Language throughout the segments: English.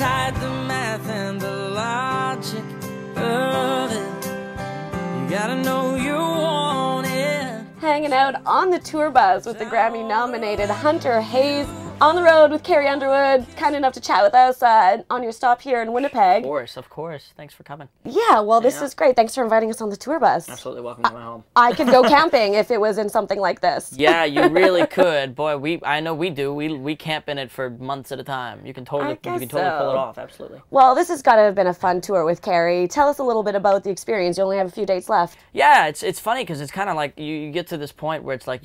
inside the math and the logic of it. You gotta know you want it. Hanging out on the tour bus with the Grammy-nominated Hunter Hayes. On the road with Carrie Underwood, kind enough to chat with us on your stop here in Winnipeg. Of course. Thanks for coming. Yeah, well, this is great. Thanks for inviting us on the tour bus. Absolutely welcome to my home. I could go camping if it was in something like this. Yeah, you really could. Boy, I know we do. We camp in it for months at a time. You can totally pull it off. Absolutely. Well, this has got to have been a fun tour with Carrie. Tell us a little bit about the experience. You only have a few dates left. Yeah, it's funny because it's kind of like you get to this point where it's like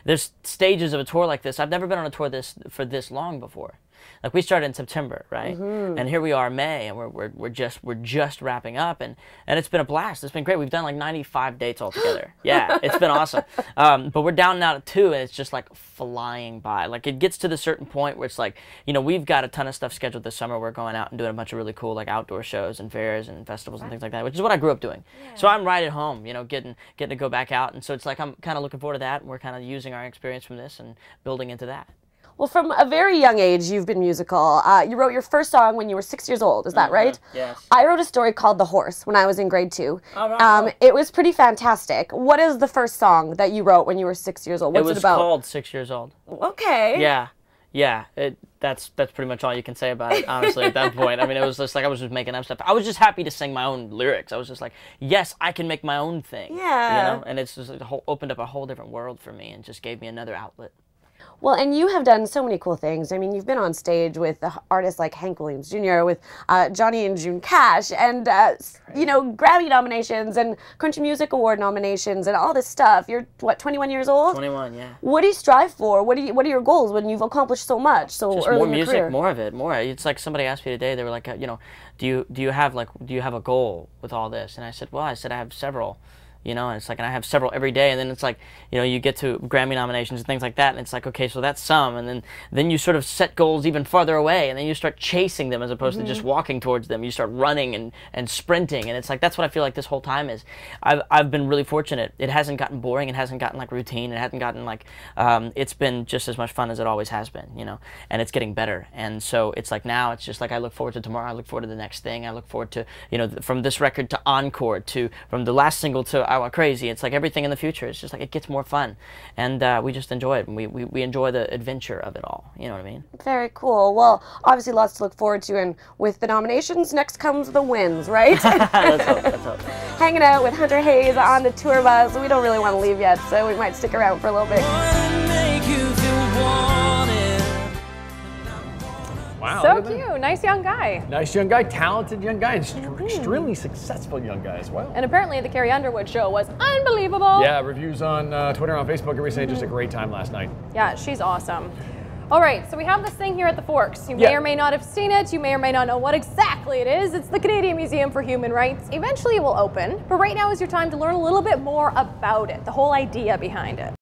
there's stages of a tour like this. I've never been on a tour for this long before. Like we started in September, right? And here we are, May, and we're just wrapping up, and it's been a blast. It's been great. We've done like 95 dates altogether. Yeah, it's been awesome. But we're down now to 2, and it's just like flying by. Like it gets to the certain point where it's like, you know, we've got a ton of stuff scheduled this summer. We're going out and doing a bunch of really cool like outdoor shows and fairs and festivals and things like that, which is what I grew up doing. Yeah. So I'm right at home, you know, getting to go back out, and so it's like I'm kind of looking forward to that, and we're kind of using our experience from this and building into that. Well, from a very young age, you've been musical. You wrote your first song when you were 6 years old. Is that right? Yes. I wrote a story called The Horse when I was in grade 2. Oh, right. It was pretty fantastic. What is the first song that you wrote when you were 6 years old? What's it about? It was called 6 Years Old. Okay. Yeah. That's pretty much all you can say about it, honestly, at that point. I mean, it was just like I was just making up stuff. I was just happy to sing my own lyrics. I was just like, yes, I can make my own thing. Yeah. You know? And it's just opened up a whole different world for me and just gave me another outlet. Well, and you have done so many cool things. I mean, you've been on stage with artists like Hank Williams Jr., with Johnny and June Cash, and, you know, Grammy nominations and Country Music Award nominations and all this stuff. You're, what, 21 years old? 21, yeah. What do you strive for? What are your goals when you've accomplished so much so just early more in your music, career? more of it, more. It's like somebody asked me today, they were like, you know, do you have a goal with all this? And I said, I have several. You know, and it's like, and I have several every day, and then it's like, you know, you get to Grammy nominations and things like that, and it's like, okay, so that's some, and then you sort of set goals even farther away, and then you start chasing them as opposed to just walking towards them. You start running and sprinting, and it's like, that's what I feel like this whole time is. I've been really fortunate. It hasn't gotten boring, it hasn't gotten like routine, it hasn't gotten like, it's been just as much fun as it always has been, you know, and it's getting better, and so it's like now it's just like I look forward to tomorrow, I look forward to the next thing, I look forward to, you know, from this record to Encore, to from the last single to Crazy. It's like everything in the future. It's just like it gets more fun, and we just enjoy it, and we enjoy the adventure of it all. You know what I mean? Very cool. Well, obviously lots to look forward to, and with the nominations, next comes the wins, right? Let's hope. Hanging out with Hunter Hayes on the tour bus. We don't really want to leave yet, so we might stick around for a little bit. Wow, so cute. Nice young guy. Nice young guy, talented young guy, extremely successful young guy as well. And apparently the Carrie Underwood show was unbelievable. Yeah, reviews on Twitter, on Facebook, everybody saying just a great time last night. Yeah, she's awesome. All right, so we have this thing here at the Forks. You may or may not have seen it. You may or may not know what exactly it is. It's the Canadian Museum for Human Rights. Eventually it will open, but right now is your time to learn a little bit more about it, the whole idea behind it.